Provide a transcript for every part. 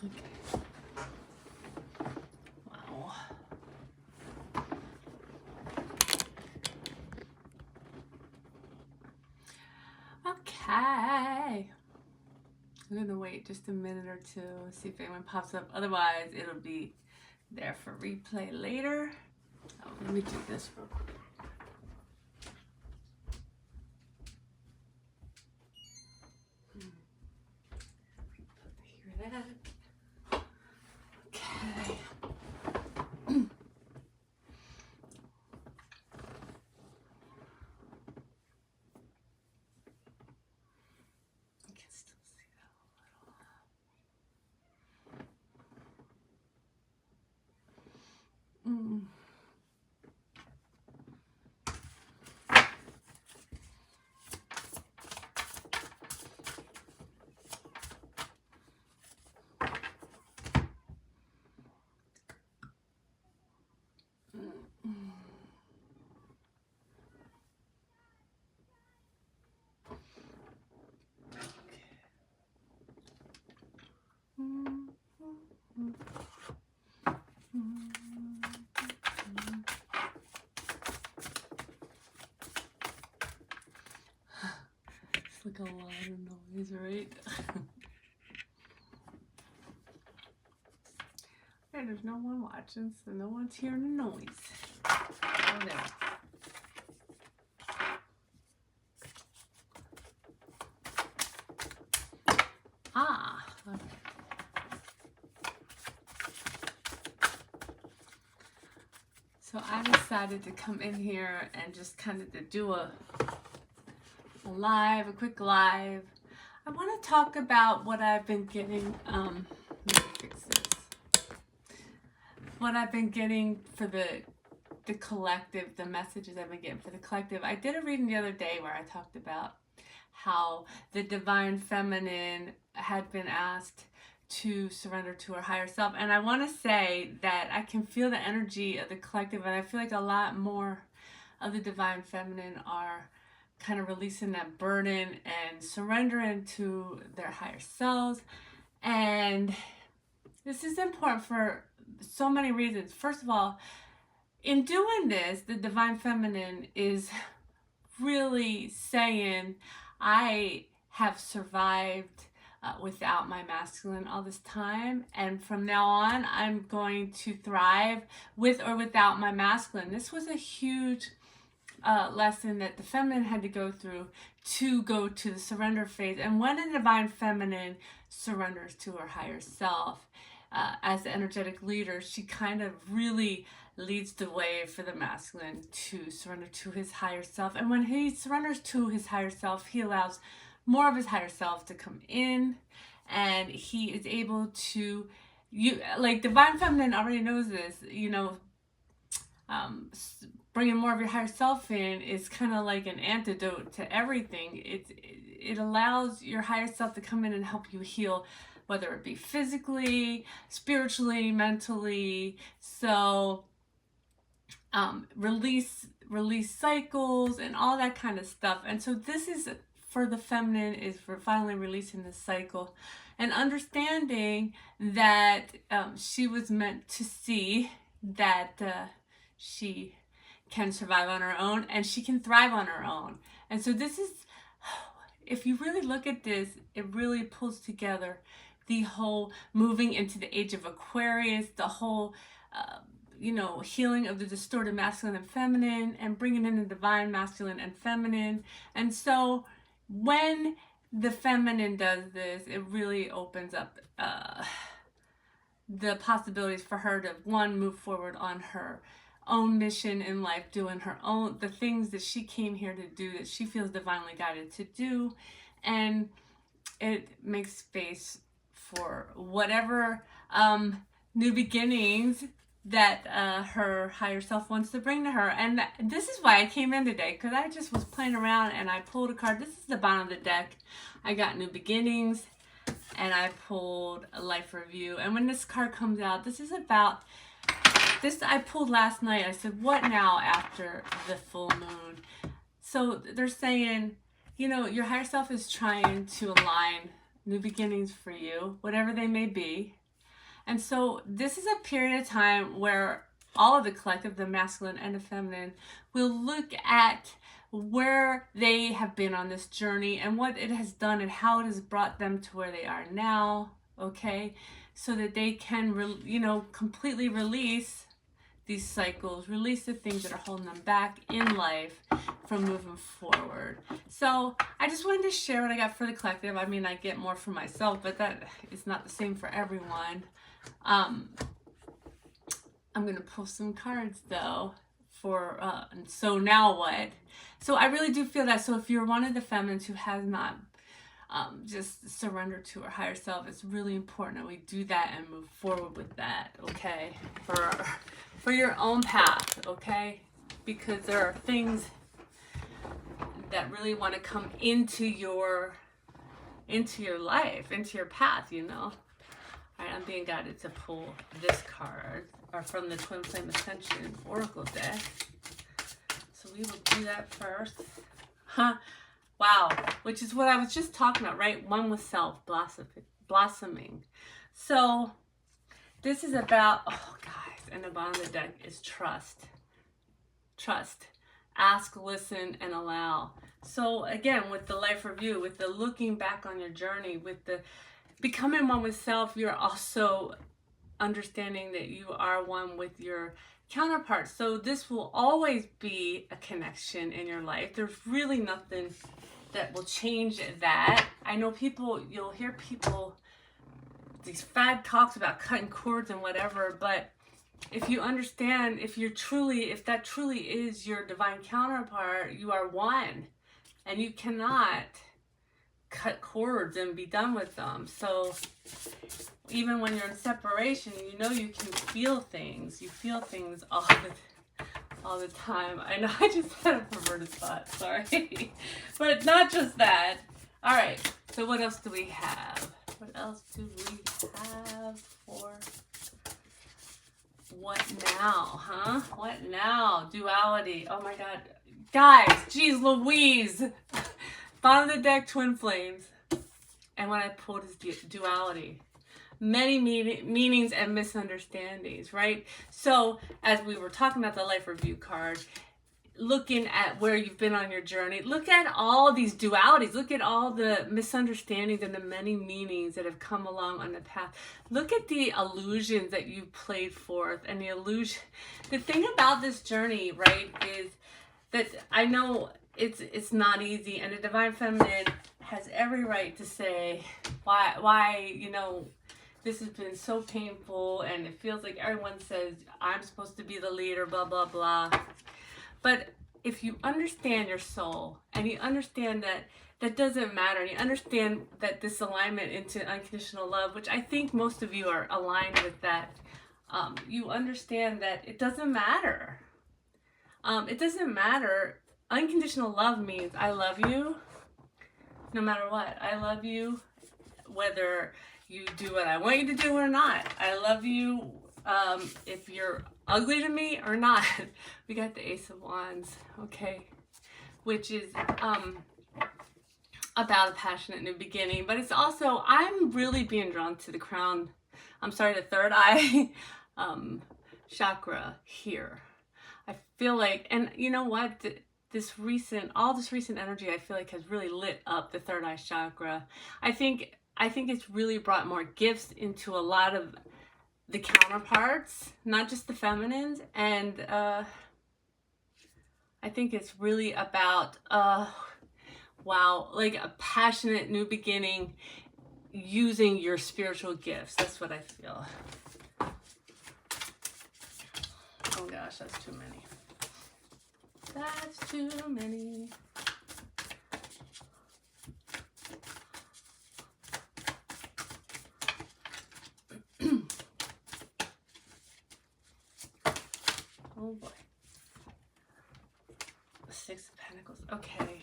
Okay. Wow. Okay. I'm gonna wait just a minute or two, see if anyone pops up. Otherwise, it'll be there for replay later. Oh, let me do this real quick. Hear that? Okay. I can still see that a little. It's like a lot of noise, right? And there's no one watching, so no one's hearing the noise. Oh, there. Ah, okay. So I decided to come in here and just kind of to do a quick live. I want to talk about what I've been getting, let me fix this. What I've been getting for the collective, the messages I've been getting for the collective. I did a reading the other day where I talked about how the divine feminine had been asked to surrender to her higher self. And I want to say that I can feel the energy of the collective, and I feel like a lot more of the divine feminine are kind of releasing that burden and surrendering to their higher selves. And this is important for so many reasons. First of all, in doing this, the divine feminine is really saying, I have survived without my masculine all this time, and from now on I'm going to thrive with or without my masculine. This was a huge lesson that the feminine had to go through to go to the surrender phase. And when the divine feminine surrenders to her higher self, as the energetic leader, she kind of really leads the way for the masculine to surrender to his higher self. And when he surrenders to his higher self, he allows more of his higher self to come in, and he is able to, like divine feminine already knows this, bringing more of your higher self in is kind of like an antidote to everything. It allows your higher self to come in and help you heal, whether it be physically, spiritually, mentally. So release cycles and all that kind of stuff. And so this is for the feminine, is for finally releasing this cycle and understanding that she was meant to see that she can survive on her own and she can thrive on her own. And so this is, if you really look at this, it really pulls together the whole moving into the age of Aquarius, the whole healing of the distorted masculine and feminine, and bringing in the divine masculine and feminine. And so when the feminine does this, it really opens up the possibilities for her to, one, move forward on her own mission in life, doing her own, the things that she came here to do, that she feels divinely guided to do. And it makes space for whatever new beginnings that her higher self wants to bring to her. And this is why I came in today, because I just was playing around and I pulled a card. This is the bottom of the deck. I got new beginnings, and I pulled a life review. And when this card comes out, this is about this. I pulled last night. I said, what now after the full moon? So they're saying, your higher self is trying to align new beginnings for you, whatever they may be. And so this is a period of time where all of the collective, the masculine and the feminine, will look at where they have been on this journey and what it has done and how it has brought them to where they are now, okay? So that they can, completely release these cycles, release the things that are holding them back in life from moving forward. So I just wanted to share what I got for the collective. I mean, I get more for myself, but that is not the same for everyone. I'm going to pull some cards though for, so now what? So I really do feel that. So if you're one of the feminines who has not just surrendered to her higher self, it's really important that we do that and move forward with that, okay? For your own path, okay? Because there are things that really want to come into your life, into your path, you know? All right, I'm being guided to pull this card, or from the Twin Flame Ascension Oracle deck. So we will do that first. Wow, which is what I was just talking about, right? One with self, blossoming. So this is about, oh guys, and the bottom of the deck is trust. Trust. Ask, listen, and allow. So again, with the life review, with the looking back on your journey, with the becoming one with self, you're also understanding that you are one with your counterpart. So this will always be a connection in your life. There's really nothing that will change that. I know you'll hear people, these fad talks about cutting cords and whatever, but if you understand, if that truly is your divine counterpart, you are one, and you cannot cut cords and be done with them. So even when you're in separation, you can feel things. You feel things all the time. I know I just had a perverted thought, sorry. But not just that. All right, so what else do we have? What else do we have for what now, huh? What now? Duality. Oh my God. Guys, geez Louise. Bottom of the deck, Twin Flames. And what I pulled is duality. Many meanings and misunderstandings, right? So as we were talking about the life review card, looking at where you've been on your journey, look at all these dualities, look at all the misunderstandings and the many meanings that have come along on the path. Look at the illusions that you played forth, and the thing about this journey, right, is that I know it's not easy, and the Divine Feminine has every right to say why this has been so painful, and it feels like everyone says I'm supposed to be the leader, blah blah blah. But if you understand your soul, and you understand that doesn't matter, and you understand that this alignment into unconditional love, which I think most of you are aligned with that, you understand that it doesn't matter. It doesn't matter. Unconditional love means I love you no matter what. I love you whether you do what I want you to do or not. I love you if you're ugly to me or not. We got the Ace of Wands, okay, which is about a passionate new beginning, but it's also, I'm really being drawn to the the third eye chakra here. I feel like, and you know what, all this recent energy, I feel like has really lit up the third eye chakra. I think it's really brought more gifts into a lot of the counterparts, not just the feminines, and I think it's really about like a passionate new beginning using your spiritual gifts. That's what I feel. Oh gosh, that's too many. That's too many. Oh boy. Six of Pentacles. Okay.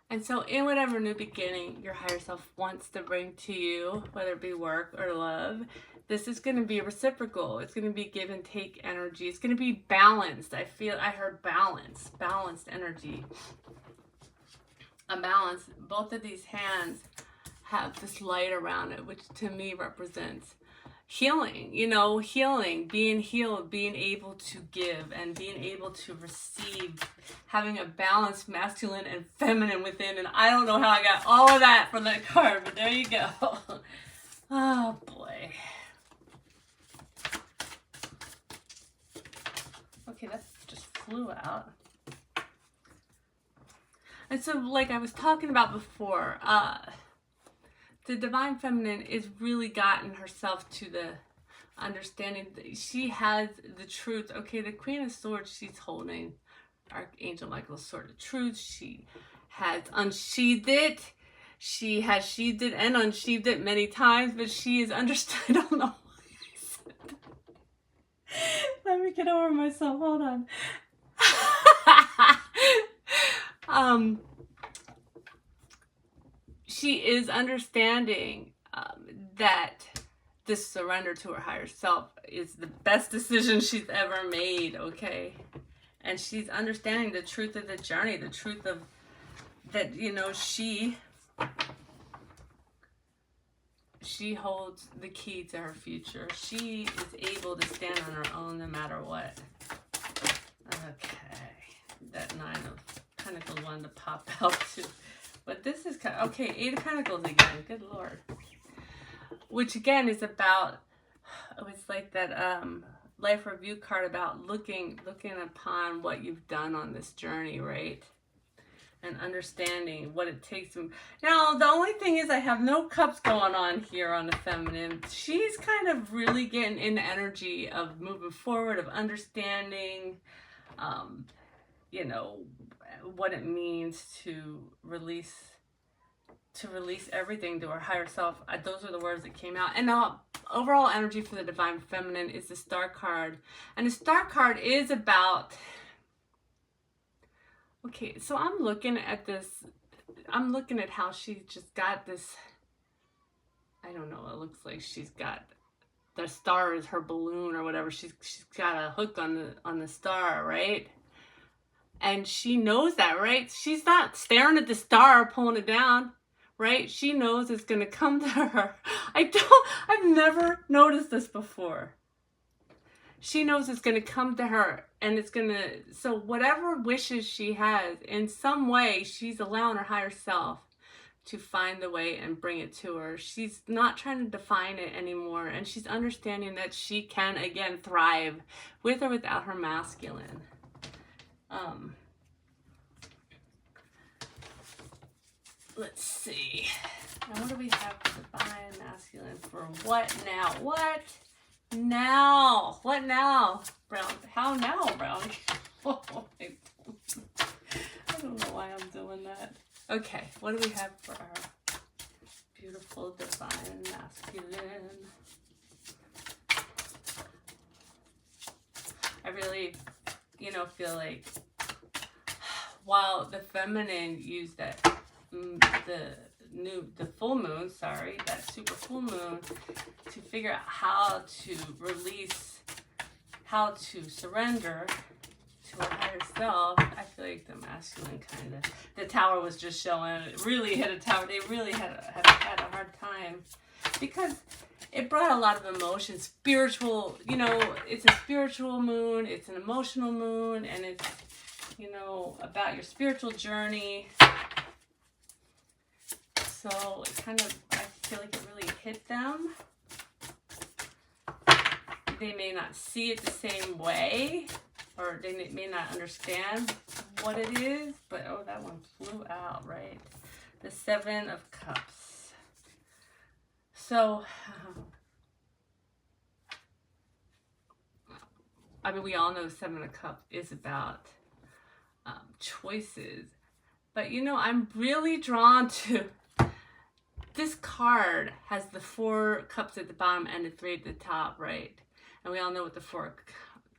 And so in whatever new beginning your higher self wants to bring to you, whether it be work or love, this is going to be reciprocal. It's going to be give and take energy. It's going to be balanced. I heard balanced energy. A balance. Both of these hands have this light around it, which to me represents healing, you know, healing, being healed, being able to give and being able to receive, having a balanced masculine and feminine within. And I don't know how I got all of that from that card, but there you go. Oh boy. Okay, that just flew out. And so, like I was talking about before, the divine feminine is really gotten herself to the understanding that she has the truth. Okay, the Queen of Swords, she's holding Archangel Michael's sword of truth. She has unsheathed it. She has sheathed it and unsheathed it many times, but she is understood. I don't know why I said that. Let me get over myself. Hold on. She is understanding that this surrender to her higher self is the best decision she's ever made, okay? And she's understanding the truth of the journey, the truth of that, you know, she holds the key to her future. She is able to stand on her own no matter what. Okay, that Nine of Pentacles wanted to pop out too. But this is kind of, okay, Eight of Pentacles again, good Lord. Which again is about, it was like that life review card about looking upon what you've done on this journey, right? And understanding what it takes to... Now, the only thing is I have no cups going on here on the feminine. She's kind of really getting in the energy of moving forward, of understanding, you know, what it means to release everything to her higher self. Those are the words that came out. And the overall energy for the divine feminine is the Star card. And the Star card is about... Okay, so I'm looking at this. I'm looking at how she just got this... I don't know. It looks like she's got... The star is her balloon or whatever. She's got a hook on the star, right? And she knows that, right? She's not staring at the star, pulling it down, right? She knows it's going to come to her. I've never noticed this before. She knows it's going to come to her and it's going to, so whatever wishes she has, in some way, she's allowing her higher self to find the way and bring it to her. She's not trying to define it anymore. And she's understanding that she can, again, thrive with or without her masculine. Let's see. Now, what do we have for divine masculine for what now? What now? What now, Brown? How now, Brown? I don't know why I'm doing that. Okay, what do we have for our beautiful divine masculine? I really, you know, feel like while the feminine used that, the full moon, that super full moon, to figure out how to release, how to surrender to our higher self. I feel like the masculine kind of, the tower was just showing, it really hit a tower. They really had a hard time because it brought a lot of emotion, spiritual, you know, it's a spiritual moon, it's an emotional moon, and it's, you know, about your spiritual journey. So it kind of, I feel like it really hit them. They may not see it the same way, or they may not understand what it is, but oh, that one flew out, right? The Seven of Cups. So, I mean, we all know Seven of Cups is about choices, but you know, I'm really drawn to this card. Has the Four Cups at the bottom and the Three at the top, right? And we all know what the Four,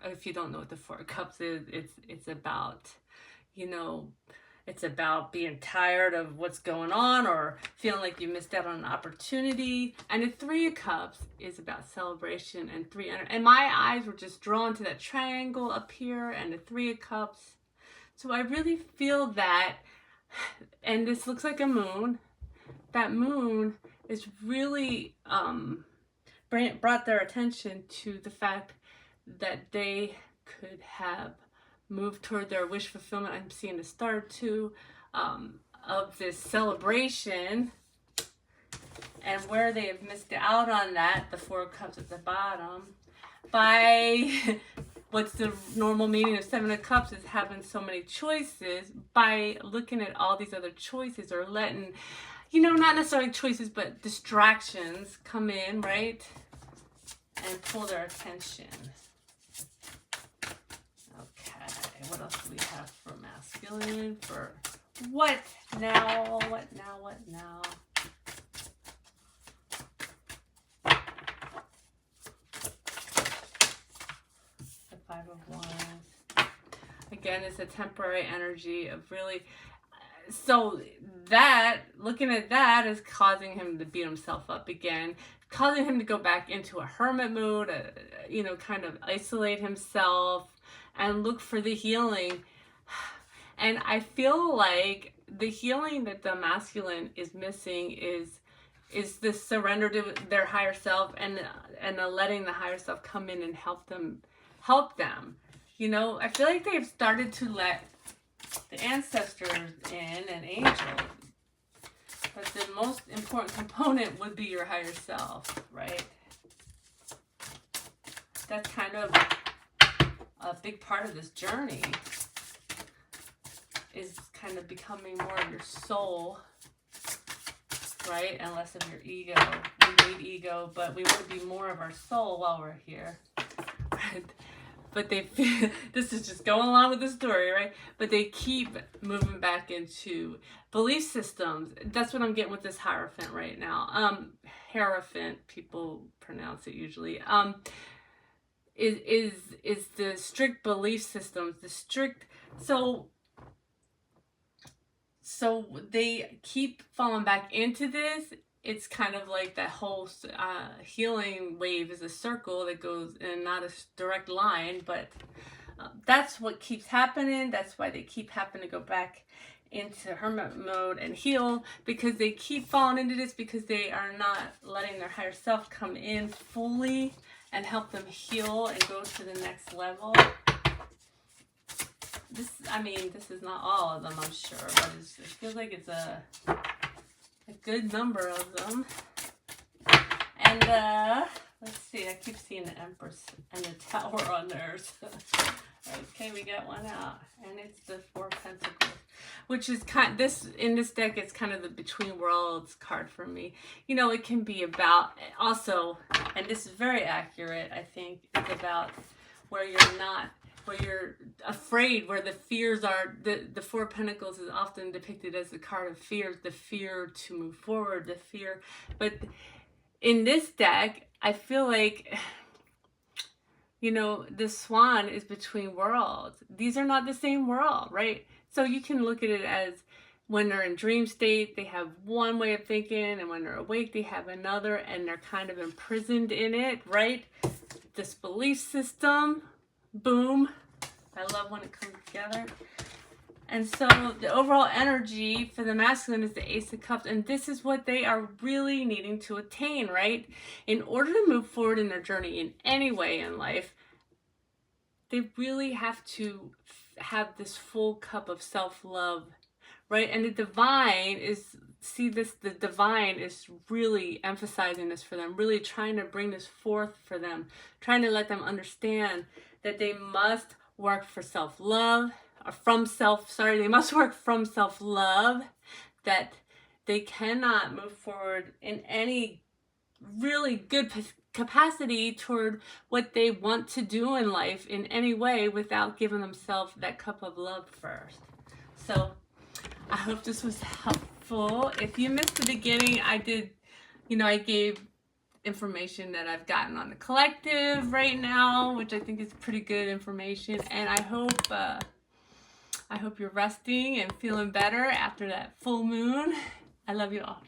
if you don't know what the Four Cups is, it's about, you know, it's about being tired of what's going on or feeling like you missed out on an opportunity. And the Three of Cups is about celebration and and my eyes were just drawn to that triangle up here and the Three of Cups. So I really feel that, and this looks like a moon. That moon is really brought their attention to the fact that they could have moved toward their wish fulfillment. I'm seeing the start too of this celebration, and where they have missed out on that, the 4 of Cups at the bottom, by what's the normal meaning of 7 of Cups is having so many choices. By looking at all these other choices, or letting, you know, not necessarily choices, but distractions come in, right? And pull their attention. Okay, what else do we have for masculine? For what now? What now? What now? The 5 of Wands. Again, it's a temporary energy of really... So that, looking at that, is causing him to beat himself up again, causing him to go back into a hermit mood, you know, kind of isolate himself and look for the healing. And I feel like the healing that the masculine is missing is this surrender to their higher self, and letting the higher self come in and help them. You know, I feel like they've started to let the ancestors in and angels, but the most important component would be your higher self, right? That's kind of a big part of this journey, is kind of becoming more of your soul, right? And less of your ego. We need ego, but we want to be more of our soul while we're here, right? But this is just going along with the story, right? But they keep moving back into belief systems. That's what I'm getting with this Hierophant right now. Hierophant, people pronounce it usually. Is the strict belief systems, the strict... So they keep falling back into this. It's kind of like that whole healing wave is a circle that goes in not a direct line, but that's what keeps happening. That's why they keep having to go back into hermit mode and heal, because they keep falling into this, because they are not letting their higher self come in fully and help them heal and go to the next level. This is not all of them, I'm sure, but it feels like it's a good number of them. And let's see, I keep seeing the Empress and the Tower on theirs. Okay, we got one out, and it's the 4 of Pentacles, which is in this deck, it's kind of the Between Worlds card for me. You know, it can be about also, and this is very accurate, I think, it's about where you're afraid, where the fears are. The 4 of Pentacles is often depicted as the card of fears, the fear to move forward, the fear. But in this deck, I feel like, you know, the Swan is between worlds. These are not the same world, right? So you can look at it as, when they're in dream state, they have one way of thinking, and when they're awake, they have another, and they're kind of imprisoned in it, right? This belief system, boom. I love when it comes together. And so the overall energy for the masculine is the Ace of Cups, and this is what they are really needing to attain, right? In order to move forward in their journey in any way in life, they really have to have this full cup of self-love, right? And the divine is, the divine is really emphasizing this for them, really trying to bring this forth for them, trying to let them understand that they must work for self-love, they must work from self-love, that they cannot move forward in any really good capacity toward what they want to do in life in any way without giving themselves that cup of love first. So I hope this was helpful. If you missed the beginning, I gave information that I've gotten on the collective right now, which I think is pretty good information, and I hope you're resting and feeling better after that full moon. I love you all.